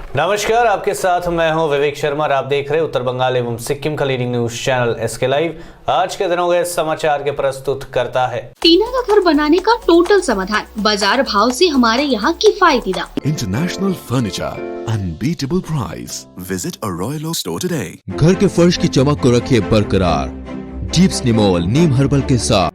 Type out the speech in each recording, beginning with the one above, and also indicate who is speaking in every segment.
Speaker 1: नमस्कार, आपके साथ मैं हूं विवेक शर्मा और आप देख रहे हैं उत्तर बंगाल एवं सिक्किम का leading news channel SK live. आज के दिनों के समाचार के प्रस्तुत करता है
Speaker 2: टीना का घर बनाने का टोटल समाधान, बाजार भाव से हमारे यहाँ किफायती दाम।
Speaker 3: International furniture, unbeatable price. Visit a Royal Oak store today.
Speaker 4: घर के फर्श की चमक को रखिए बरकरार जीप्स निमोल नीम हर्बल के साथ।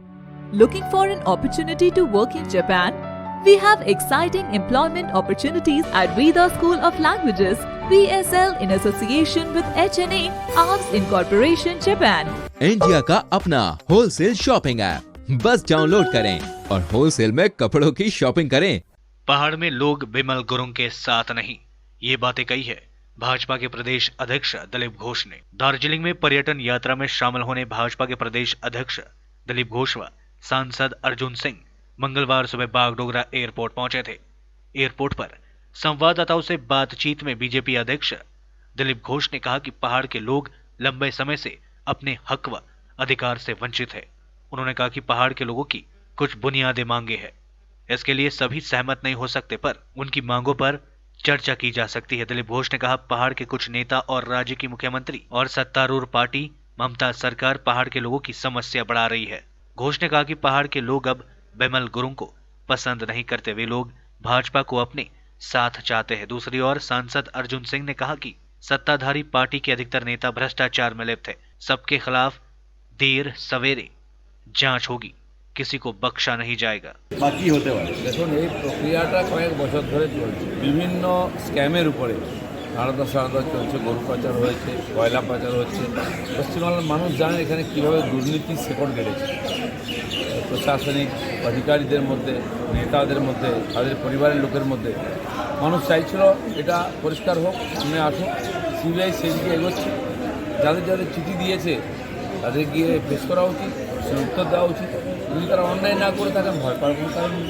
Speaker 5: Looking for an opportunity to work in Japan? We have exciting employment opportunities at Rida School of Languages, VSL in association with HNA, Arms Incorporation, Japan.
Speaker 4: India का अपना होलसेल शॉपिंग ऐप, बस download करें और wholesale में कपड़ों की shopping करें।
Speaker 1: पहाड़ में लोग बिमल गुरुंग के साथ नहीं, ये बातें कही है भाजपा के प्रदेश अध्यक्ष दिलीप घोष ने। दार्जिलिंग में पर्यटन यात्रा में शामिल होने भाजपा के प्रदेश अध्यक्ष दिलीप घोष व सांसद अर्जुन सिंह मंगलवार सुबह बागडोगरा एयरपोर्ट पहुंचे थे। एयरपोर्ट पर संवाददाताओं से बातचीत में बीजेपी अध्यक्ष दिलीप घोष ने कहा कि पहाड़ के लोग लंबे समय से अपने हक व अधिकार से वंचित है। उन्होंने कहा कि पहाड़ के लोगों की कुछ बुनियादी मांगे हैं, इसके लिए सभी सहमत नहीं हो सकते, पर उनकी मांगों पर चर्चा की जा सकती है। दिलीप घोष ने कहा, पहाड़ के कुछ नेता और राज्य की मुख्यमंत्री और सत्तारूढ़ पार्टी ममता सरकार पहाड़ के लोगों की समस्या बढ़ा रही है। घोष ने कहा कि पहाड़ के लोग अब बिमल गुरुंग को पसंद नहीं करते, वे लोग भाजपा को अपने साथ चाहते हैं। दूसरी ओर सांसद अर्जुन सिंह ने कहा कि सत्ताधारी पार्टी के अधिकतर नेता भ्रष्टाचार में लिप्त है, सबके खिलाफ देर सवेरे जांच होगी, किसी को बख्शा नहीं जाएगा।
Speaker 6: বাকি হতে পারে। দেখুন, এই প্রক্রিয়াটা কয়েক বছর ধরে চলছে। বিভিন্ন স্ক্যামের উপরে আলাদা সালাদা চলছে, গরু পাচার হয়েছে, কয়লা পাচার হচ্ছে। পশ্চিমবাংলার মানুষ জানেন এখানে কীভাবে দুর্নীতির শেকড় গেড়েছে। প্রশাসনিক অধিকারীদের মধ্যে, নেতাদের মধ্যে, তাদের পরিবারের লোকের মধ্যে মানুষ চাইছিল এটা পরিষ্কার হোক, সামনে আসুক। সিবিআই সেদিকে এগোচ্ছে। যাদের যাদের চিঠি দিয়েছে তাদের গিয়ে পেশ করা উচিত, সে উত্তর দেওয়া উচিত। যদি তারা অন্যায় না করে থাকেন, ভয় পাওয়ার কোনো কারণ নেই।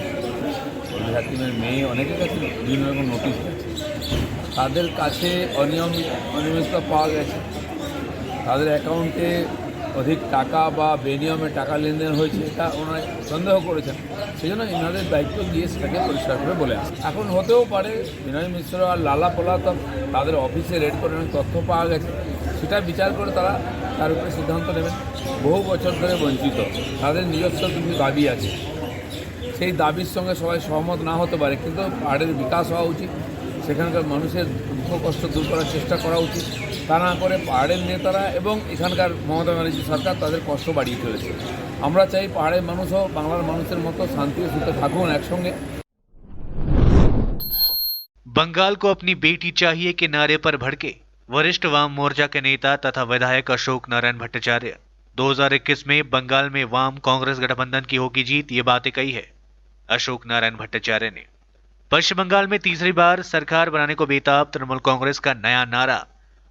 Speaker 6: হাকিমের মেয়ে অনেকের কাছে বিভিন্ন রকম নোটিশ গেছে, তাদের কাছে অনিয়মিততা পাওয়া গেছে, তাদের অ্যাকাউন্টে অধিক টাকা বা বেনিয়মে টাকা লেনদেন হয়েছে, এটা ওনারা সন্দেহ করেছেন। সেই জন্য এনাদের দায়িত্ব দিয়ে সেটাকে পরিষ্কার করে বলে আসে। এখন হতেও পারে বিনয় মিশ্র আর লালা পলাতক তাদের অফিসে রেড করে তথ্য পাওয়া গেছে, সেটা বিচার করে তারা তার উপরে সিদ্ধান্ত নেবেন। বহু বছর ধরে বঞ্চিত, তাদের নিজস্ব কিছু দাবি আছে, সেই দাবির সঙ্গে সবাই সহমত না হতে পারে, কিন্তু পাহাড়ের বিকাশ হওয়া উচিত, সেখানকার মানুষের দুঃখ কষ্ট দূর করার চেষ্টা করা উচিত। তা না করে পাহাড়ের নেতারা এবং এখানকার মমতা ব্যানার্জি সরকার তাদের কষ্ট বাড়িয়ে চলেছে। আমরা চাই পাহাড়ের মানুষও বাংলার মানুষের মতো শান্তি ও সুখে থাকুন एकसंगे।
Speaker 1: बंगाल को अपनी बेटी चाहिए के नारे पर भड़के वरिष्ठ वाम मोर्चा के नेता तथा विधायक अशोक नारायण भट्टाचार्य। 2021 में बंगाल में वाम कांग्रेस गठबंधन की होगी जीत, ये बातें कही है अशोक नारायण भट्टाचार्य ने। पश्चिम बंगाल में तीसरी बार सरकार बनाने को बेताब तृणमूल कांग्रेस का नया नारा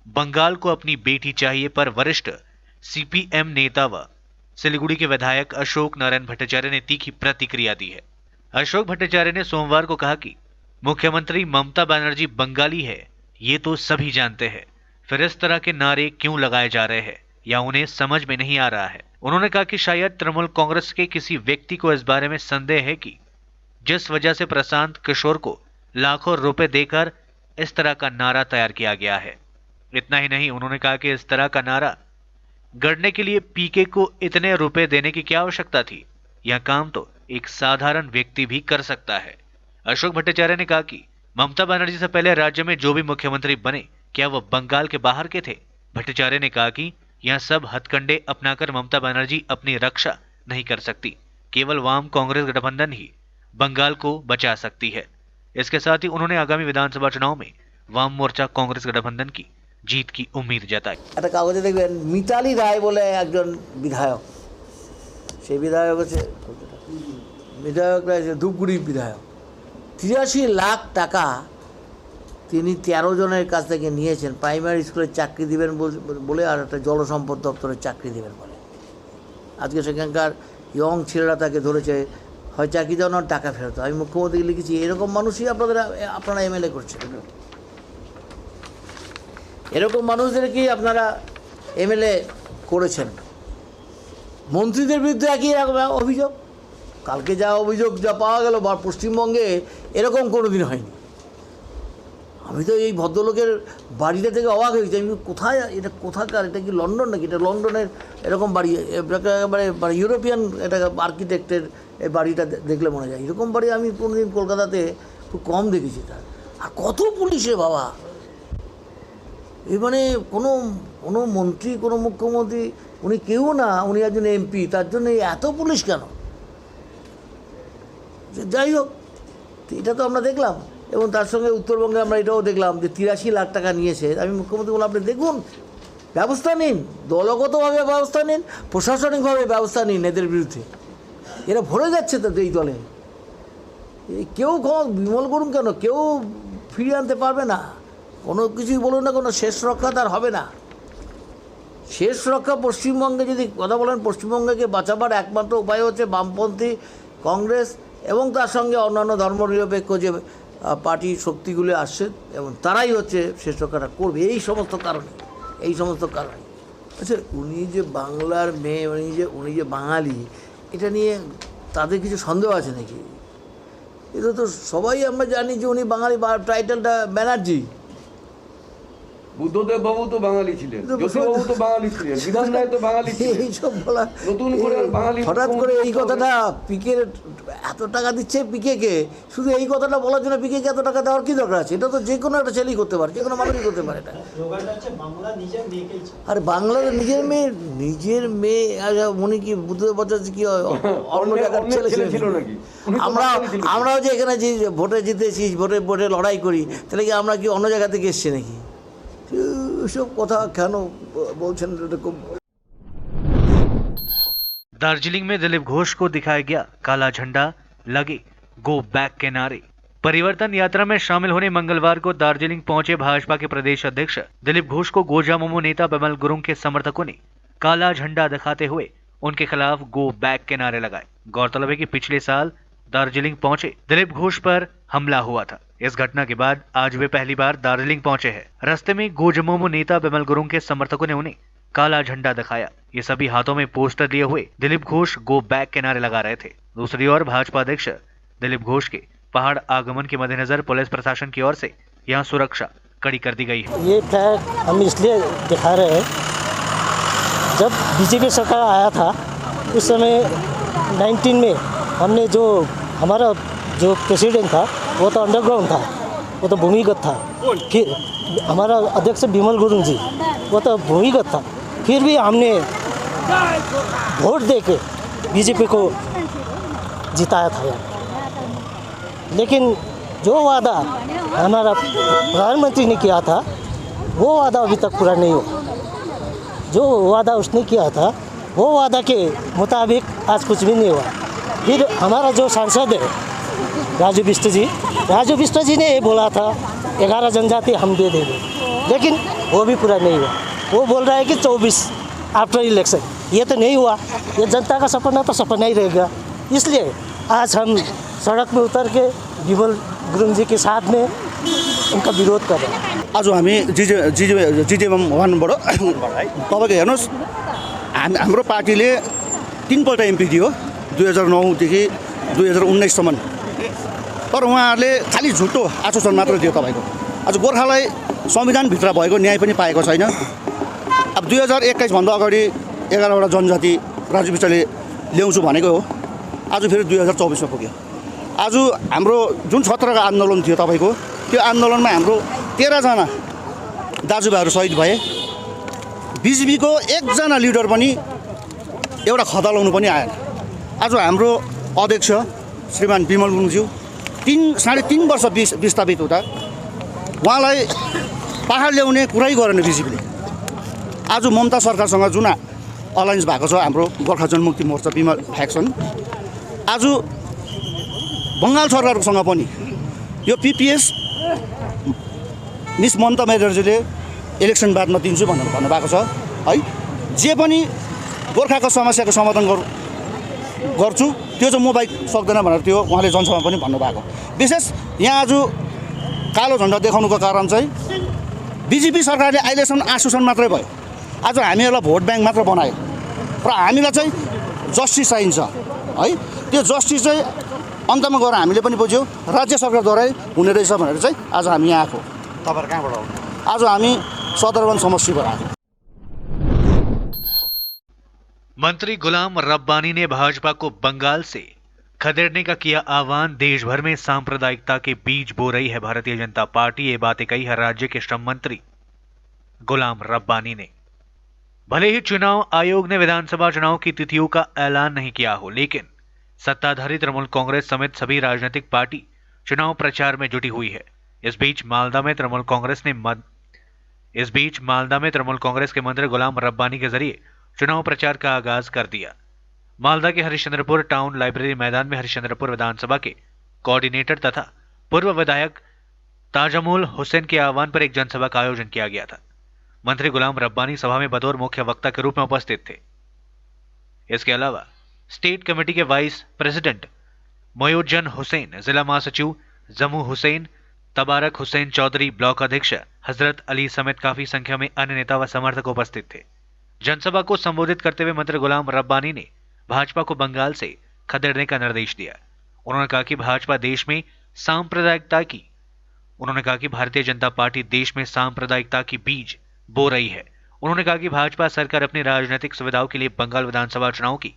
Speaker 1: बंगाल को अपनी बेटी चाहिए पर वरिष्ठ सीपीएम नेता व सिलीगुड़ी के विधायक अशोक नारायण भट्टाचार्य ने तीखी प्रतिक्रिया दी है। अशोक भट्टाचार्य ने सोमवार को कहा कि मुख्यमंत्री ममता बनर्जी बंगाली है, ये तो सभी जानते हैं, फिर इस तरह के नारे क्यों लगाए जा रहे हैं या उन्हें समझ में नहीं आ रहा है। उन्होंने कहा कि शायद तृणमूल कांग्रेस के किसी व्यक्ति को इस बारे में संदेह है कि जिस वजह से प्रशांत किशोर को लाखों रुपए देकर इस तरह का नारा तैयार किया गया है। इतना ही नहीं, उन्होंने कहा कि इस तरह का नारा गढ़ने के लिए पीके को इतने रुपए देने की क्या आवश्यकता थी, यह काम तो एक साधारण व्यक्ति भी कर सकता है। अशोक भट्टाचार्य ने कहा कि ममता बनर्जी से पहले राज्य में जो भी मुख्यमंत्री बने, क्या वह बंगाल के बाहर के थे। भट्टाचार्य ने कहा कि यह सब हथकंडे अपनाकर ममता बनर्जी अपनी रक्षा नहीं कर सकती, केवल वाम कांग्रेस गठबंधन ही बंगाल को बचा सकती है। इसके साथ ही उन्होंने आगामी विधानसभा चुनाव में वाम मोर्चा कांग्रेस गठबंधन की जीत की उम्मीद जताई।
Speaker 7: একটা কাগজে দেখবেন মিতালি রায় বলে একজন বিধায়ক, সেই বিধায়ক হচ্ছে ধূপগুড়ির বিধায়ক। 83 লাখ টাকা তিনি 13 জনের কাছ থেকে নিয়েছেন প্রাইমারি স্কুলে চাকরি দিবেন বলে, আর একটা জলসম্পদ দপ্তরে চাকরি দিবেন বলে। আজকে সেখানকার ইয়ং ছেলেরা তাকে ধরেছে, হয় চাকরি দেওয়া না টাকা ফেরত। আমি মুখ্যমন্ত্রীকে লিখেছি, এরকম মানুষই আপনারা এমএলএ করছেন, এরকম মানুষদেরকেই আপনারা এমএলএ করেছেন। মন্ত্রীদের বিরুদ্ধে একই অভিযোগ। কালকে যা অভিযোগ যা পাওয়া গেল বা পশ্চিমবঙ্গে এরকম কোনো দিন হয়নি। আমি তো এই ভদ্রলোকের বাড়িটা থেকে অবাক হয়েছি। আমি কোথায় এটা, কোথাকার, এটা কি লন্ডন নাকি? এটা লন্ডনের এরকম বাড়ি, একেবারে মানে ইউরোপিয়ান এটা আর্কিটেক্টের এই বাড়িটা দেখলে মনে যায়। এরকম বাড়ি আমি কোনোদিন কলকাতাতে খুব কম দেখেছি। তার আর কত পুলিশে বাবা, এই মানে কোনো কোনো মন্ত্রী, কোনো মুখ্যমন্ত্রী, উনি কেউ না, উনি একজন এমপি, তার জন্য এত পুলিশ কেন? যাই হোক, এটা তো আমরা দেখলাম। এবং তার সঙ্গে উত্তরবঙ্গে আমরা এটাও দেখলাম যে 83 লাখ টাকা নিয়েছে। আমি মুখ্যমন্ত্রী বললাম, আপনি দেখুন, ব্যবস্থা নিন, দলগতভাবে ব্যবস্থা নিন, প্রশাসনিকভাবে ব্যবস্থা নিন এদের বিরুদ্ধে। এরা ভরে যাচ্ছে তো এই দলে। কেউ বিমল করুন কেন, কেউ ফিরিয়ে আনতে পারবে না। কোনো কিছুই বলুন না, কোনো শেষ রক্ষা তার হবে না। শেষ রক্ষা পশ্চিমবঙ্গে যদি কথা বলেন, পশ্চিমবঙ্গকে বাঁচাবার একমাত্র উপায় হচ্ছে বামপন্থী কংগ্রেস এবং তার সঙ্গে অন্যান্য ধর্মনিরপেক্ষ যে পার্টি শক্তিগুলো আসছে, এবং তারাই হচ্ছে শেষ রক্ষাটা করবে। এই সমস্ত কারণে আচ্ছা, উনি যে বাংলার মেয়ে, উনি যে বাঙালি, এটা নিয়ে তাদের কিছু সন্দেহ আছে নাকি? এটা তো সবাই আমরা জানি যে উনি বাঙালি, টাইটেলটা ব্যানার্জি।
Speaker 8: বুদ্ধদেব বাবু তো বাঙালি ছিলেন, জ্যোতিবাবু তো বাঙালি ছিলেন, বিধান রায় তো বাঙালি ছিলেন।
Speaker 7: এইসব বলা
Speaker 8: নতুন করে বাঙালি
Speaker 7: হঠাৎ করে এই কথাটা, পিকের এত টাকা দিচ্ছে পিকেকে, শুধু এই কথাটা বলার জন্য পিকেকে এত টাকা দেওয়ার কি দরকার আছে? এটা তো যে কোনো একটা ছেলেই করতে পারে, যে কোনো মানুষই করতে পারে এটা। আর বাংলার নিজের মেয়ে উনি কি বুদ্ধদেব ভট্টাচার্য কি অন্য জায়গার ছেলে ছিল নাকি? আমরাও যে এখানে যে ভোটে জিতেছি, ভোটে লড়াই করি, তাহলে কি আমরা কি অন্য জায়গা থেকে এসছি নাকি? সব কথা কেন বলছেন এরকম?
Speaker 1: दार्जिलिंग में दिलीप घोष को दिखाया गया काला झंडा, लगे गो बैक के नारे। परिवर्तन यात्रा में शामिल होने मंगलवार को दार्जिलिंग पहुंचे भाजपा के प्रदेश अध्यक्ष दिलीप घोष को गोजामुमो नेता बिमल गुरुंग के समर्थकों ने काला झंडा दिखाते हुए उनके खिलाफ गो बैक के नारे लगाए। गौरतलब है कि पिछले साल दार्जिलिंग पहुंचे दिलीप घोष पर हमला हुआ था। इस घटना के बाद आज वे पहली बार दार्जिलिंग पहुंचे हैं। रास्ते में गोजामुमो नेता बिमल गुरुंग के समर्थकों ने उन्हें काला झंडा दिखाया। ये सभी हाथों में पोस्टर लिए हुए दिलीप घोष गो बैक के नारे लगा रहे थे। दूसरी ओर भाजपा अध्यक्ष दिलीप घोष के पहाड़ आगमन के मद्देनजर पुलिस प्रशासन की ओर से यहाँ सुरक्षा कड़ी कर दी गई है।
Speaker 9: ये फ्लैग हम इसलिए दिखा रहे हैं, जब बीजेपी सरकार आया था उस समय 19 में हमने जो हमारा जो प्रेसिडेंट था वो तो अंडरग्राउंड था, वो तो भूमिगत था। फिर हमारा अध्यक्ष बिमल गुरुंग जी वो तो भूमिगत था, फिर भी हमने वोट देके बीजेपी को जिताया था यार। लेकिन जो वादा हमारा प्रधानमंत्री ने किया था वो वादा अभी तक पूरा नहीं हुआ। जो वादा उसने किया था वो वादा के मुताबिक आज कुछ भी नहीं हुआ। फिर हमारा जो सांसद है राजू बिष्ट जी ने ये बोला था 11 जनजाति हम दे देंगे, लेकिन वो भी पूरा नहीं हुआ। वो बोल रहा है कि 24 आफ्टर इलेक्शन, ये तो नहीं हुआ। ये जनता का सपना तो सपना ही रहेगा। इसलिए आज हम सड़क में उतर के बिमल गुरुंग जी के साथ में उनका विरोध कर रहे हैं।
Speaker 10: आज हामी जिजेएम वानबाट तपाईँको हेर्नुहोस्, हाम्रो पार्टीले 3 पल्ट एमपी दियो 2009देखि 2019सम्म, तर उहाँहरूले खालि झुटो आश्वासन मात्र दियो तपाईँको। आज गोर्खालाई संविधानभित्र भएको न्याय पनि पाएको छैन। अब 2021भन्दा अगाडि 11वटा जनजाति राजु बिष्टले ल्याउँछु भनेको हो, आज फेरि 2024मा पुग्यो। आज हाम्रो जुन 17 आन्दोलन थियो तपाईँको, त्यो आन्दोलनमा हाम्रो 13 जना दाजुभाइहरू शहीद भए। बिजेपीको एकजना लिडर पनि एउटा खदा लाउनु पनि आएन। आज हाम्रो अध्यक्ष श्रीमान बिमल गुरुङज्यू 3.5 वर्ष विस्थापित हुँदा उहाँलाई पहाड ल्याउने कुरै गरेन बिजेपीले। आज ममता सरकारसँग जुन अलायन्स भएको छ हाम्रो गोर्खा जनमुक्ति मोर्चा बिमल फ्याक्सन, आज बङ्गाल सरकारसँग पनि यो पिपिएस मिस ममता ब्यानर्जीले इलेक्सन बादमा दिन्छु भनेर भन्नुभएको छ है। जे पनि गोर्खाको समस्याको समाधान गर्छु त्यो चाहिँ म बाहेक सक्दैन भनेर त्यो उहाँले जनसभामा पनि भन्नुभएको। विशेष यहाँ आज कालो झन्डा देखाउनुको कारण चाहिँ बिजेपी सरकारले अहिलेसम्म आश्वासन मात्रै भयो। आज हामीहरूलाई भोट ब्याङ्क मात्र बनायो र हामीलाई चाहिँ जस्टिस चाहिन्छ है। त्यो जस्टिस चाहिँ अन्तमा गएर हामीले पनि बुझ्यौँ राज्य सरकारद्वारै हुने रहेछ भनेर चाहिँ आज हामी यहाँ आएको। तपाईँहरू कहाँबाट आउनु? आज हामी सदरवन समष्टिबाट आएको।
Speaker 1: मंत्री गुलाम रब्बानी ने भाजपा को बंगाल से खदेड़ने का किया आह्वान। देश भर में सांप्रदायिकता के बीज बो रही है भारतीय जनता पार्टी। ये बातें कही है राज्य के श्रम मंत्री गुलाम रब्बानी ने। भले ही चुनाव आयोग ने विधानसभा चुनाव की तिथियों का ऐलान नहीं किया हो, लेकिन सत्ताधारी तृणमूल कांग्रेस समेत सभी राजनीतिक पार्टी चुनाव प्रचार में जुटी हुई है। इस बीच मालदा में तृणमूल कांग्रेस के मंत्री गुलाम रब्बानी के जरिए चुनाव प्रचार का आगाज कर दिया। मालदा के हरिश्चंद्रपुर टाउन लाइब्रेरी मैदान में हरिश्चंद्रपुर विधानसभा के कोऑर्डिनेटर तथा पूर्व विधायक ताजमुल हुसैन के आह्वान पर एक जनसभा का आयोजन किया गया था। मंत्री गुलाम रब्बानी सभा में बतौर मुख्य वक्ता के रूप में उपस्थित थे। इसके अलावा स्टेट कमेटी के वाइस प्रेसिडेंट मोयुज्जन हुसैन, जिला महासचिव जमू हुसैन, तबारक हुसैन चौधरी, ब्लॉक अध्यक्ष हजरत अली समेत काफी संख्या में अन्य नेता व समर्थक उपस्थित थे। जनसभा को संबोधित करते हुए मंत्री गुलाम रब्बानी ने भाजपा को बंगाल से खदेड़ने का निर्देश दिया। उन्होंने कहा कि भारतीय जनता पार्टी देश में सांप्रदायिकता की बीज बो रही है। उन्होंने कहा कि भाजपा सरकार अपनी राजनीतिक सुविधाओं के लिए बंगाल विधानसभा चुनाव की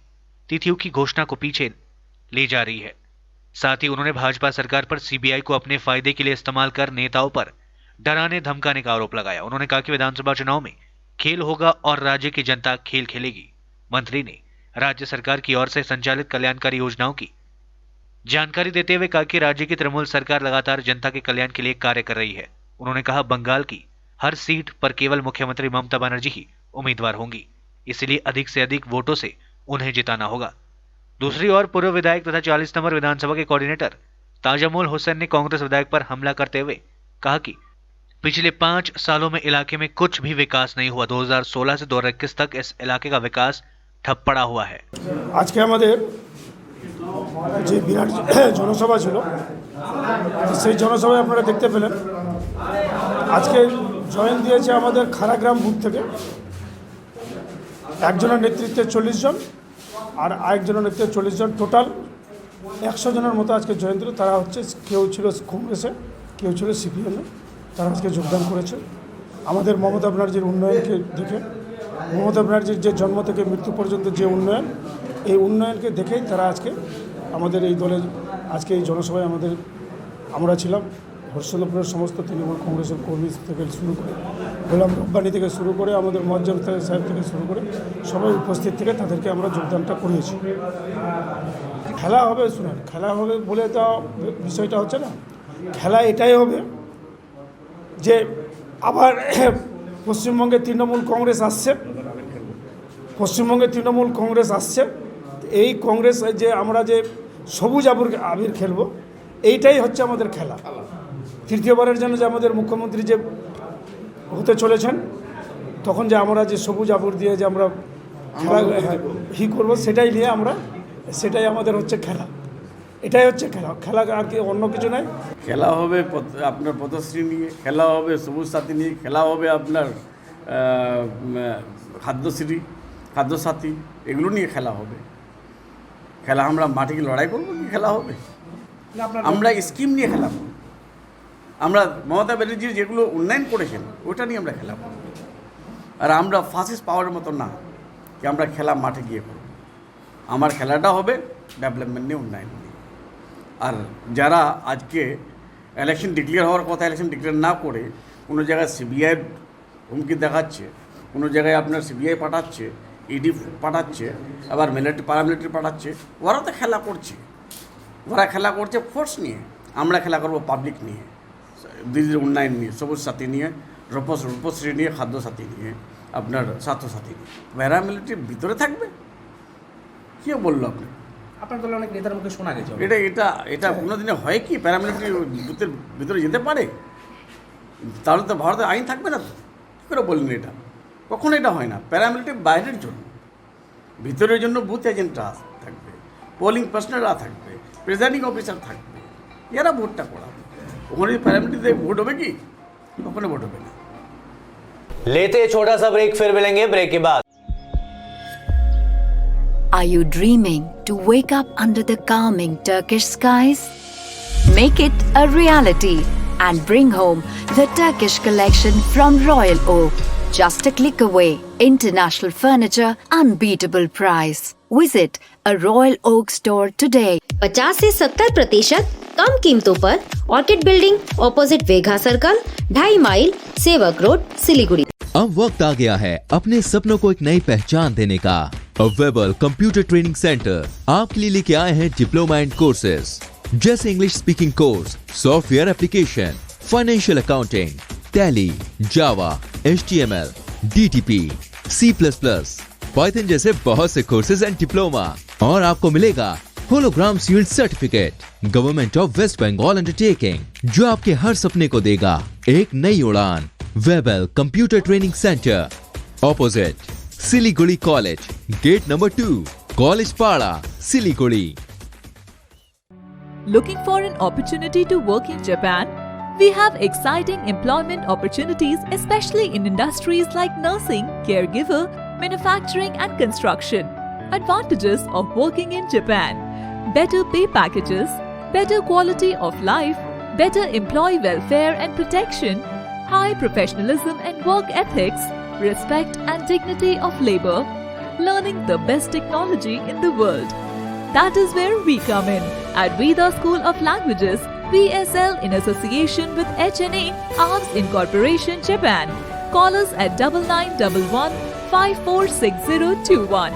Speaker 1: तिथियों की घोषणा को पीछे ले जा रही है। साथ ही उन्होंने भाजपा सरकार पर सीबीआई को अपने फायदे के लिए इस्तेमाल कर नेताओं पर डराने धमकाने का आरोप लगाया। उन्होंने कहा कि विधानसभा चुनाव में खेल होगा और राज्य की जनता खेल खेलेगी। मंत्री ने राज्य सरकार की ओर से संचालित कल्याणकारी योजनाओं की जानकारी देते हुए कहा कि राज्य की तृणमूल सरकार लगातार जनता के कल्याण के लिए कार्य कर रही है। उन्होंने कहा बंगाल की हर सीट पर केवल मुख्यमंत्री ममता बनर्जी ही उम्मीदवार होंगी, इसलिए अधिक से अधिक वोटों से उन्हें जिताना होगा। दूसरी ओर पूर्व विधायक तथा 40 नंबर विधानसभा के कोऑर्डिनेटर ताजमुल हुसैन ने कांग्रेस विधायक पर हमला करते हुए कहा कि पिछले 5 सालों में इलाके में कुछ भी विकास नहीं हुआ। 2016 से 2021 तक इस इलाके का विकास ठप पड़ा हुआ है।
Speaker 11: आज के हमारे যে বিরাট জনসভা ছিল সেই জনসভায় আপনারা দেখতে পেলেন আজকে জয়েন দিয়েছে আমাদের খারাগ্রাম বুথ থেকে একজনের নেতৃত্বে 40 জন আর আরেকজনের নেতৃত্বে 40 জন, টোটাল 100 জনের মতো আজকে জয়েন দিল। তারা হচ্ছে কেউ ছিল কংগ্রেসে, কেউ ছিল সিপিএমে, তারা আজকে যোগদান করেছে। আমাদের মমতা ব্যানার্জির উন্নয়নকে দেখে, মমতা ব্যানার্জির যে জন্ম থেকে মৃত্যু পর্যন্ত যে উন্নয়ন, এই উন্নয়নকে দেখেই তারা আজকে আমাদের এই দলে আজকে এই জনসভায় আমরা ছিলাম। হরিশ্চন্দ্রপুরের সমস্ত তৃণমূল কংগ্রেসের কর্মী থেকে শুরু করে, গোলাম রব্বানি থেকে শুরু করে, আমাদের মোয়াজ্জেম সাহেব থেকে শুরু করে সবাই উপস্থিত থেকে তাদেরকে আমরা যোগদানটা করিয়েছি। খেলা হবে, শুনেন, খেলা হবে বলে তো বিষয়টা হচ্ছে না। খেলা এটাই হবে যে আবার পশ্চিমবঙ্গে তৃণমূল কংগ্রেস আসছে, এই কংগ্রেস যে আমরা যে সবুজ আবির খেলবো, এইটাই হচ্ছে আমাদের খেলা। তৃতীয়বারের জন্য যে আমাদের মুখ্যমন্ত্রী যে হতে চলেছেন, তখন যে আমরা যে সবুজ আবির দিয়ে যে আমরা খেলা করবো, সেটাই নিয়ে সেটাই আমাদের হচ্ছে খেলা। এটাই হচ্ছে খেলা আর কি, অন্য কিছু নাই।
Speaker 12: খেলা হবে আপনার পথশ্রী নিয়ে, খেলা হবে সবুজ সাথী নিয়ে, খেলা হবে আপনার খাদ্যসাথী, এগুলো নিয়ে খেলা হবে। খেলা আমরা মাঠে কি লড়াই করবো কি খেলা হবে? আমরা স্কিম নিয়ে খেলা করব। আমরা মমতা ব্যানার্জি যেগুলো উন্নয়ন করেছেন ওটা নিয়ে আমরা খেলা করব। আর আমরা ফাসিস্ট পাওয়ার মতো না কি আমরা খেলা মাঠে গিয়ে করব। আমার খেলাটা হবে ডেভেলপমেন্ট নিয়ে, উন্নয়ন নিয়ে। আর যারা আজকে ইলেকশন ডিক্লেয়ার হওয়ার কথা ইলেকশন ডিক্লেয়ার না করে কোনো জায়গায় সিবিআইয়ের হুমকি দেখাচ্ছে, কোনো জায়গায় আপনার সিবিআই পাঠাচ্ছে, ইডি পাঠাচ্ছে, আবার প্যারামিলিটারি পাঠাচ্ছে, ওরা তো খেলা করছে ফোর্স নিয়ে। আমরা খেলা করব পাবলিক নিয়ে, দিদির উন্নয়ন নিয়ে, সবুজ সাথী নিয়ে, রূপশ্রী নিয়ে, খাদ্যসাথী নিয়ে, আপনার স্বাস্থ্যসাথী নিয়ে। প্যারামিলিটারি ভিতরে থাকবে, কে বললো আপনি?
Speaker 13: আপনার দলে অনেক নেতার মুখে শোনা গেছে।
Speaker 12: এটা কোনোদিনে হয় কি? প্যারামিলিটারি বুথের ভিতরে যেতে পারে? তাহলে তো ভারতের আইন থাকবে না। তো কী করে বললেন এটা? কখনো এটা হয় না। প্যারামিলিটারি বাইরের জন্য, ভিতরের জন্য বুথ এজেন্টরা থাকবে, পোলিং পার্সনাররা থাকবে, প্রিজাইডিং অফিসার থাকবে, এরা ভোটটা করাবে। ওখানে প্যারামিলিটারিতে ভোট হবে কি? কখনো ভোট হবে না।
Speaker 14: लेते छोटा सा ब्रेक, फिर मिलेंगे ब्रेक के बाद।
Speaker 15: Are you dreaming to wake up under the calming Turkish skies? Make it a reality and bring home the Turkish collection from Royal Oak. Just a click away. International furniture, unbeatable price. Visit a Royal Oak store today.
Speaker 2: 50 से 70% कम कीमतों पर orchid building opposite वेगा circle 2.5 mile सेवक road Siliguri.
Speaker 4: अब वक्त आ गया है अपने सपनों को एक नई पहचान देने का। वेबल कंप्यूटर ट्रेनिंग सेंटर आपके लिए लेके आए हैं डिप्लोमा एंड कोर्सेज जैसे English speaking course, software application, financial accounting, Tally, Java, HTML, DTP, C++, Python जैसे बहुत से कोर्सेज एंड डिप्लोमा। और आपको मिलेगा hologram sealed certificate government of West Bengal undertaking जो आपके हर सपने को देगा एक नई उड़ान। Webel computer training centre opposite Siliguri college, gate number 2, college पाड़ा, Siliguri.
Speaker 5: Looking for an opportunity to work in Japan? We have exciting employment opportunities, especially in industries like nursing, caregiver, manufacturing and construction. Advantages of working in Japan: better pay packages, better quality of life, better employee welfare and protection, high professionalism and work ethics, respect and dignity of labor, learning the best technology in the world. That is where we come in at Veda School of Languages, VSL, in association with HNA, Arms Incorporation, Japan. Call us at 9911 546021.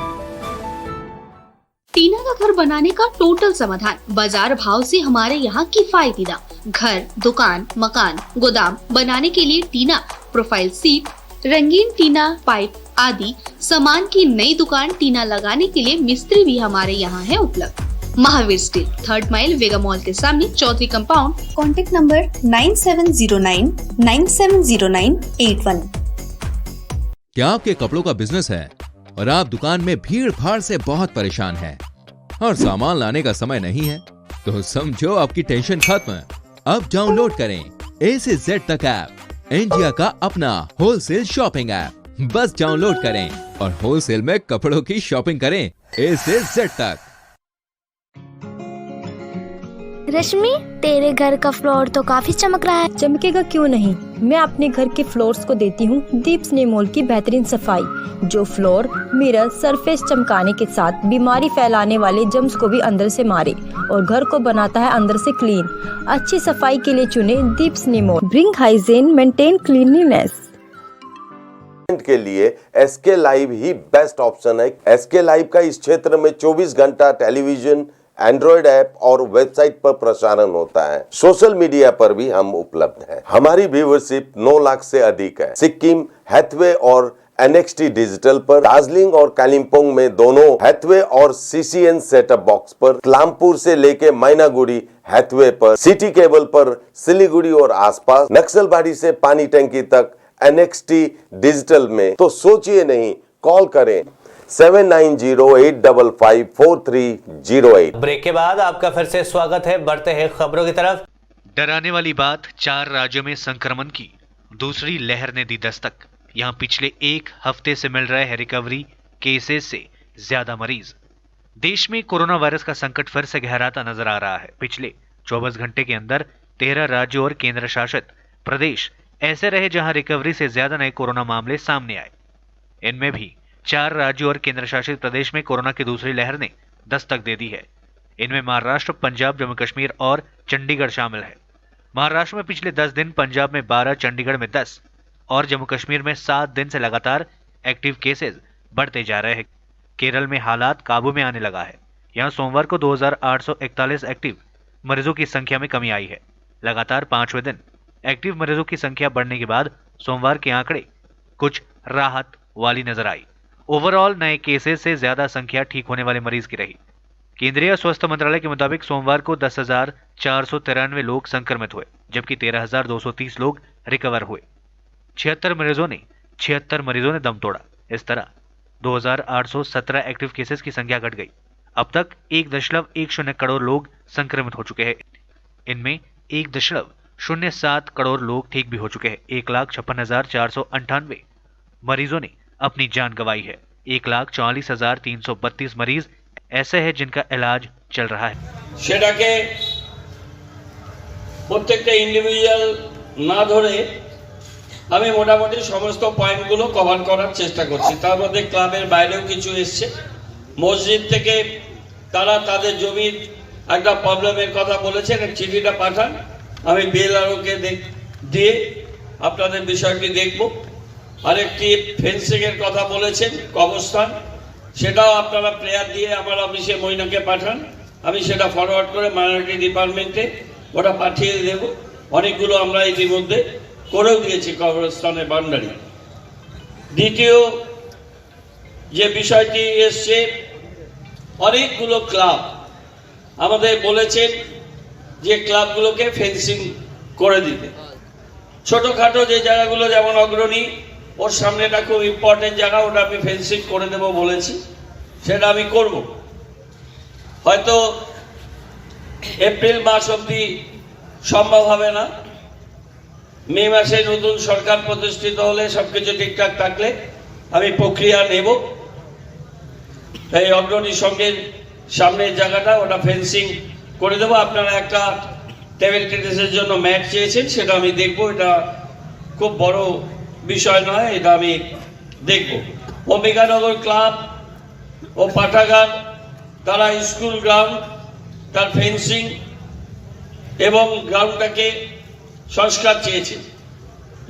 Speaker 2: टीना का घर बनाने का total समाधान बाजार भाव से हमारे यहाँ किफायती दाम। घर, दुकान, मकान, गोदाम बनाने के लिए टीना, प्रोफाइल सीट, रंगीन टीना, पाइप आदि सामान की नई दुकान टीना लगाने के लिए मिस्त्री भी हमारे यहाँ है उपलब्ध। महावीर स्टील, 3rd माइल, वेगा मॉल के सामने, चौधरी कंपाउंड।
Speaker 16: Contact number 9709970981।
Speaker 4: क्या आपके कपड़ों का बिजनेस है और आप दुकान में भीड़ भाड़ से बहुत परेशान हैं और सामान लाने का समय नहीं है? तो समझो आपकी टेंशन खत्म। अब डाउनलोड करें A से Z तक ऐप, इंडिया का अपना होलसेल शॉपिंग ऐप। बस डाउनलोड करें और होलसेल में कपड़ों की शॉपिंग करें A से Z तक।
Speaker 17: रश्मि, तेरे घर का फ्लोर तो काफी चमक रहा है।
Speaker 18: चमकेगा क्यों नहीं, मैं अपने घर के फ्लोर्स को देती हूँ दीप स्नेमोल की बेहतरीन सफाई, जो फ्लोर मिरर सरफेस चमकाने के साथ बीमारी फैलाने वाले जम्स को भी अंदर से मारे और घर को बनाता है अंदर से क्लीन। अच्छी सफाई के लिए चुने दीप स्नेमोल। Bring hygiene, maintain cleanliness.
Speaker 19: के लिए SK लाइव ही बेस्ट ऑप्शन है। SK लाइव का इस क्षेत्र में 24 घंटा टेलीविजन, एंड्रॉइड ऐप और वेबसाइट पर प्रसारण होता है। सोशल मीडिया पर भी हम उपलब्ध हैं। हमारी व्यूवरशिप 9 लाख से अधिक है। सिक्किम, हैथवे और NXT डिजिटल पर, दार्जिलिंग और कालिम्पोंग में दोनों हैथवे और CCN सेटअप बॉक्स पर, क्लामपुर से लेके मैनागुड़ी हैथवे पर, सिटी केबल पर सिलीगुड़ी और आसपास, नक्सलबाड़ी से पानी टंकी तक NXT डिजिटल में। तो सोचिए नहीं, कॉल करें 7908554308।
Speaker 14: ब्रेक के बाद आपका फिर से स्वागत है। बढ़ते हैं खबरों की तरफ।
Speaker 1: डराने वाली बात, 4 राज्यों में संक्रमण की दूसरी लहर ने दी दस्तक। यहां पिछले 1 हफ्ते से मिल रहे हैं रिकवरी केसेस से ज्यादा मरीज। देश में कोरोना वायरस का संकट फिर से गहराता नजर आ रहा है। पिछले 24 घंटे के अंदर 13 राज्यों और केंद्र शासित प्रदेश ऐसे रहे जहां रिकवरी से ज्यादा नए कोरोना मामले सामने आए। इनमें भी 4 राज्यों और केंद्र शासित प्रदेश में कोरोना की दूसरी लहर ने दस्तक दे दी है। इनमें महाराष्ट्र, पंजाब, जम्मू कश्मीर और चंडीगढ़ शामिल है। महाराष्ट्र में पिछले 10 दिन, पंजाब में 12, चंडीगढ़ में 10 और जम्मू कश्मीर में 7 दिन से लगातार एक्टिव केसेस बढ़ते जा रहे हैं। केरल में हालात काबू में आने लगा है। यहां सोमवार को 2841 एक्टिव मरीजों की संख्या में कमी आई है। लगातार 5वें दिन एक्टिव मरीजों की संख्या बढ़ने के बाद सोमवार के आंकड़े कुछ राहत वाली नजर आई। ओवरऑल नए केसेस से ज्यादा संख्या ठीक होने वाले मरीज की रही। केंद्रीय स्वास्थ्य मंत्रालय के मुताबिक सोमवार को 10,493 लोग संक्रमित हुए, जबकि 13,230 लोग रिकवर हुए। 76 मरीजों ने दम तोड़ा। इस तरह 2,817 एक्टिव केसेस की संख्या घट गई। अब तक 1.10 करोड़ लोग संक्रमित हो चुके हैं। इनमें 1.07 करोड़ लोग ठीक भी हो चुके हैं। 1,56,498 मरीजों ने अपनी जान गंवाई है। 1,44,332 मरीज ऐसे हैं जिनका इलाज चल रहा है।
Speaker 6: সেটাকে
Speaker 20: প্রত্যেকটা ইন্ডিভিজুয়াল না ধরে আমি মোটামুটি সমস্ত পয়েন্টগুলো কভার করার চেষ্টা করছি। তার মধ্যে ক্লাবের বাইরেও কিছু এসছে, মসজিদ থেকে তারা তাদের জমির একটা প্রবলেমের কথা বলেছেন, চিঠিটা পাঠান, আমি বিএলআরওকে দিয়ে আপনাদের বিষয়টি দেখব। আরেকটি ফেন্সিংয়ের কথা বলেছেন কবরস্থান, সেটাও আপনারা প্রেয়ার দিয়ে আমার অফিসে মইনাকে পাঠান, আমি সেটা ফরওয়ার্ড করে মাইনরিটি ডিপার্টমেন্টে ওটা পাঠিয়ে দেব। অনেকগুলো আমরা ইতিমধ্যে করেও দিয়েছি কবরস্থানের বাউন্ডারি। দ্বিতীয় যে বিষয়টি এসছে, অনেকগুলো ক্লাব আমাদের বলেছেন যে ক্লাবগুলোকে ফেন্সিং করে দিতে। ছোটোখাটো যে জায়গাগুলো যেমন অগ্রণী, ওর সামনেটা খুব ইম্পর্টেন্ট জায়গা, ওটা আমি ফেন্সিং করে দেবো বলেছি, সেটা আমি করব। হয়তো এপ্রিল মাস অবধি সম্ভব হবে না, মে মাসে নতুন সরকার প্রতিষ্ঠিত হলে সবকিছু ঠিকঠাক থাকলে আমি প্রক্রিয়া নেব। এই অগ্রণী সঙ্গের সামনের জায়গাটা ওটা ফেন্সিং করে দেবো। আপনারা একটা টেবিল টেনিসের জন্য ম্যাট চেয়েছেন, সেটা আমি দেখব। এটা খুব বড় বিষয় নয়, এটা আমি দেখব। অম্বিকানগর ক্লাব ও পাঠাগার তারা স্কুল গ্রাউন্ড, তার ফেন্সিং এবং গ্রাউন্ডটাকে সংস্কার চেয়েছে।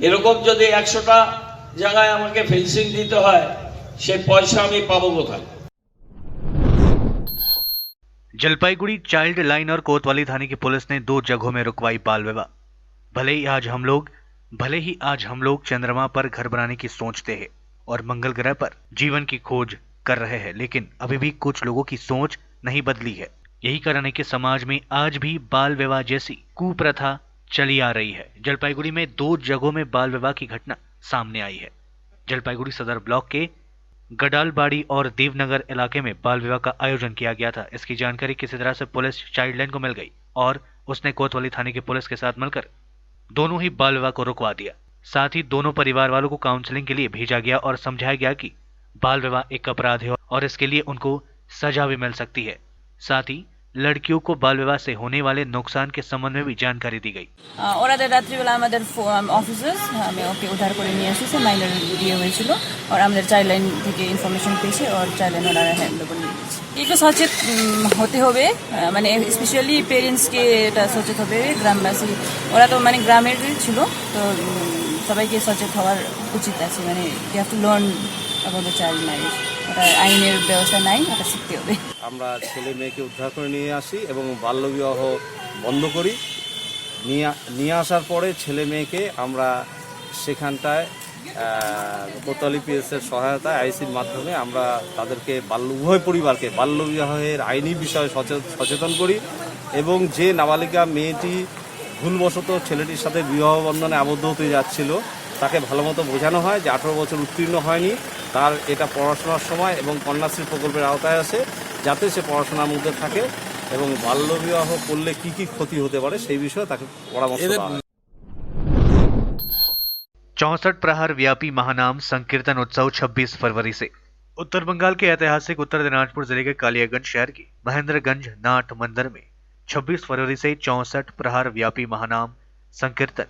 Speaker 20: এরকম যদি 100টা জায়গায় আমাকে ফেন্সিং দিতে হয়, সে পয়সা আমি পাবো কোথায়?
Speaker 1: जलपाईगुड़ी चाइल्ड लाइन और कोतवाली थाने की पुलिस ने 2 जगहों में रुकवाई बाल विवाह। भले ही आज हम लोग चंद्रमा पर घर बनाने की सोचते हैं और मंगल ग्रह पर जीवन की खोज कर रहे हैं, लेकिन अभी भी कुछ लोगों की सोच नहीं बदली है। यही कारण है कि समाज में आज भी बाल विवाह जैसी कुप्रथा चली आ रही है। जलपाईगुड़ी में 2 जगहों में बाल विवाह की घटना सामने आई है। जलपाईगुड़ी सदर ब्लॉक के गडालबाड़ी और देवनगर इलाके में बाल विवाह का आयोजन किया गया था। इसकी जानकारी किसी तरह से पुलिस चाइल्ड लाइन को मिल गई और उसने कोतवाली थाने की पुलिस के साथ मिलकर दोनों ही बाल विवाह को रुकवा दिया। साथ ही दोनों परिवार वालों को काउंसलिंग के लिए भेजा गया और समझाया गया कि बाल विवाह एक अपराध है और इसके लिए उनको सजा भी मिल सकती है। साथ ही लड़कियों को बाल विवाह से होने वाले नुकसान के संबंध में भी जानकारी दी गई।
Speaker 21: ওরাদের রাত্রিবেলা আমাদের অফিসার্স আমি ওকে উদ্ধার করে নিয়ে এসেছি, মাইনর বিয়ে হয়েছিল আর আমাদের চাইল্ড লাইন থেকে ইনফরমেশন পেয়েছে আর চাইল্ড লাইন ওরা হ্যান্ডওভার নিয়ে গেছে। একটু সচেত হতে হবে, মানে স্পেশালি পেরেন্টসকে এটা সচেত হবে। গ্রামবাসী ওরা তো মানে গ্রামেরই ছিল, তো সবাইকে সচেত হওয়ার উচিত আছে। মানে you have to learn about the child marriage. ওটা আইনের ব্যবস্থা নাই, ওটা শিখতে হবে।
Speaker 22: আমরা ছেলে মেয়েকে উদ্ধার করে নিয়ে আসি এবং বাল্যবিবাহ বন্ধ করি। নিয়ে আসার পরে ছেলে মেয়েকে আমরা সেখানটায় কোতোয়ালি পিএসের সহায়তায় আইসির মাধ্যমে আমরা তাদেরকে উভয় পরিবারকে বাল্যবিবাহের আইনি বিষয়ে সচেতন করি এবং যে নাবালিকা মেয়েটি ভুলবশত ছেলেটির সাথে বিবাহ বন্ধনে আবদ্ধ হতে যাচ্ছিল তাকে ভালো মতো বোঝানো হয় যে 18 বছর উত্তীর্ণ হয়নি, তার এটা পড়াশোনার সময় এবং কন্যাশ্রী প্রকল্পের আওতায় আসে, যাতে সে পড়াশোনার মধ্যে থাকে এবং বাল্যবিবাহ করলে কি কি ক্ষতি হতে পারে সেই বিষয়ে তাকে পরামর্শ দেওয়া হয়।
Speaker 1: 64 प्रहर व्यापी महानाम संकीर्तन उत्सव 26 फरवरी से। उत्तर बंगाल के ऐतिहासिक उत्तर दिनाजपुर जिले के कालियागंज शहर के महेंद्रगंज नाट मंदिर में 26 फरवरी से 64 प्रहर व्यापी महानाम संकीर्तन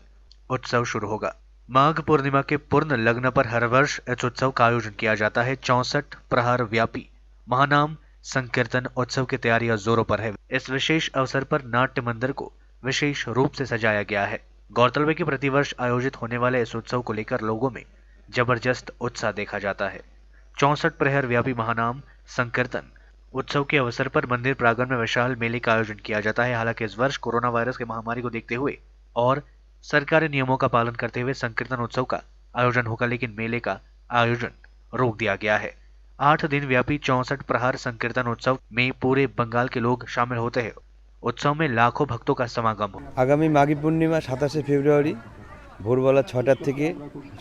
Speaker 1: उत्सव शुरू होगा। माघ पूर्णिमा के पूर्ण लग्न पर हर वर्ष इस उत्सव का आयोजन किया जाता है। 64 प्रहर व्यापी महानाम संकीर्तन उत्सव की तैयारियां जोरों पर है। इस विशेष अवसर पर नाट्य मंदिर को विशेष रूप से सजाया गया है। गौरतलब है कि प्रतिवर्ष आयोजित होने वाले इस उत्सव को लेकर लोगों में जबरदस्त उत्साह देखा जाता है। 64 प्रहर व्यापी महानाम संकीर्तन उत्सव के अवसर पर मंदिर प्रांगण में विशाल मेले का आयोजन किया जाता है। हालांकि इस वर्ष कोरोना वायरस की महामारी को देखते हुए और सरकारी नियमों का पालन करते हुए संकीर्तन उत्सव का आयोजन होगा, लेकिन मेले का आयोजन रोक दिया गया है। 8 दिन व्यापी 64 प्रहर संकीर्तन उत्सव में पूरे बंगाल के लोग शामिल होते हैं। उत्सव में लाखों भक्तों का समागम हो।
Speaker 23: आगामी माघी पूर्णिमा 27 ফেব্রুয়ারি ভোরবেলা 6টার থেকে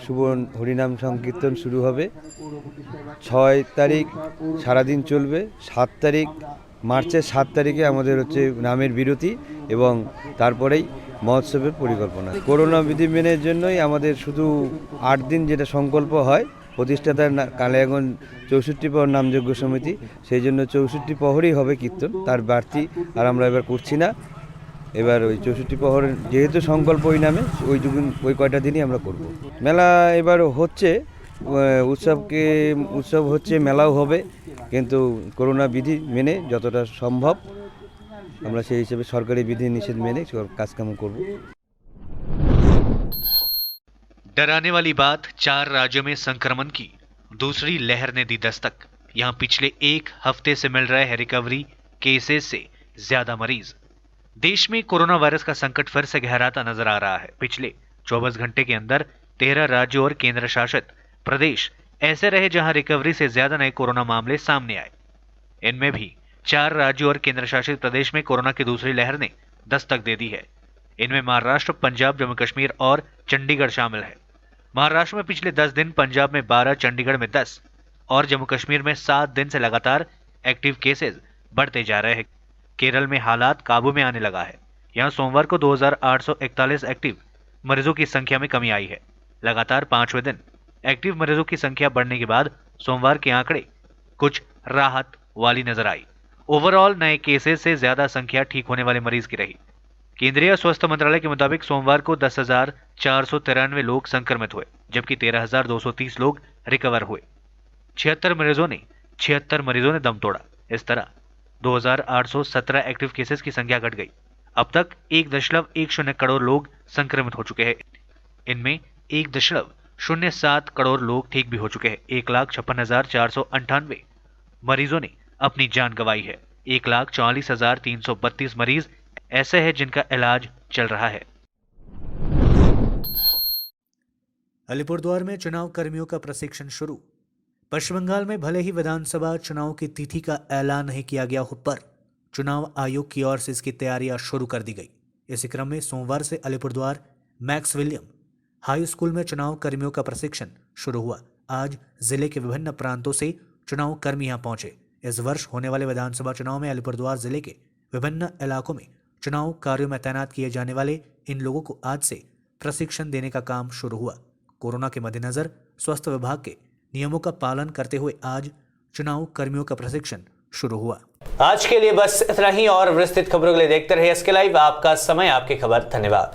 Speaker 23: শুভ হরিনাম সংকীর্তন শুরু হবে। 6 তারিখ সারাদিন চলবে। 7 তারিখ মার্চের 7 তারিখে আমাদের হচ্ছে নামের বিরতি এবং তারপরেই মহোৎসবের পরিকল্পনা। করোনা বিধি মেনের জন্যই আমাদের শুধু 8 দিন যেটা সংকল্প হয় প্রতিষ্ঠাতার কালিয়াগঞ্জ 64 প্রহর নামযজ্ঞ সমিতি, সেই জন্য 64 প্রহরই হবে কীর্তন, তার বাড়তি আর আমরা এবার করছি না। এবার ওই 64 প্রহর যেহেতু সংকল্প ওই নামে ওই কয়টা দিনই আমরা করব। মেলা এবার হচ্ছে, উৎসব হচ্ছে, মেলাও হবে, কিন্তু করোনা বিধি মেনে যতটা সম্ভব আমরা সেই হিসেবে সরকারি বিধি নিষেধ মেনে কাজকাম করব।
Speaker 1: डराने वाली बात, 4 राज्यों में संक्रमण की दूसरी लहर ने दी दस्तक। यहां पिछले एक हफ्ते से मिल रहे हैं रिकवरी केसेस से ज्यादा मरीज। देश में कोरोना वायरस का संकट फिर से गहराता नजर आ रहा है। पिछले 24 घंटे के अंदर 13 राज्यों और केंद्र शासित प्रदेश ऐसे रहे जहां रिकवरी से ज्यादा नए कोरोना मामले सामने आए। इनमें भी 4 राज्यों और केंद्र शासित प्रदेश में कोरोना की दूसरी लहर ने दस्तक दे दी है। इनमें महाराष्ट्र, पंजाब, जम्मू कश्मीर और चंडीगढ़ शामिल है। महाराष्ट्र में पिछले 10 दिन, पंजाब में 12, चंडीगढ़ में 10 और जम्मू कश्मीर में 7 दिन से लगातार एक्टिव केसेस बढ़ते जा रहे हैं। केरल में हालात काबू में आने लगा है। यहां सोमवार को 2841 एक्टिव मरीजों की संख्या में कमी आई है। लगातार 5वें दिन एक्टिव मरीजों की संख्या बढ़ने के बाद सोमवार के आंकड़े कुछ राहत वाली नजर आई। ओवरऑल नए केसेस से ज्यादा संख्या ठीक होने वाले मरीज की रही। केंद्रीय स्वास्थ्य मंत्रालय के मुताबिक सोमवार को 10,493 लोग संक्रमित हुए, जबकि 13,230 लोग रिकवर हुए। 76 मरीजों ने दम तोड़ा। इस तरह 2,817 एक्टिव केसेस की संख्या घट गई। अब तक 1.10 करोड़ लोग संक्रमित हो चुके हैं। इनमें 1.07 करोड़ लोग ठीक भी हो चुके हैं। 1,56,498 मरीजों ने अपनी जान गंवाई है। 1,44,332 मरीज ऐसे हैं जिनका इलाज चल रहा है। अलीपुरद्वार में चुनाव कर्मियों का प्रशिक्षण शुरू। पश्चिम बंगाल में भले ही विधानसभा चुनाव की तिथि का ऐलान नहीं किया गया हो, पर चुनाव आयोग की ओर से इसकी तैयारियां शुरू कर दी गई। इसी क्रम में सोमवार से Alipurduar max William high school में चुनाव कर्मियों का प्रशिक्षण शुरू हुआ। आज जिले के विभिन्न प्रांतों से चुनाव कर्मी यहां पहुंचे। इस वर्ष होने वाले विधानसभा चुनाव में अलीपुरद्वार जिले के विभिन्न इलाकों में चुनाव कार्यों में तैनात किए जाने वाले इन लोगों को आज से प्रशिक्षण देने का काम शुरू हुआ। कोरोना के मद्देनजर स्वास्थ्य विभाग के नियमों का पालन करते हुए आज चुनाव कर्मियों का प्रशिक्षण शुरू हुआ।
Speaker 14: आज के लिए बस इतना ही और विस्तृत खबरों के लिए देखते रहिए SK लाइव। आपका समय, आपकी खबर। धन्यवाद।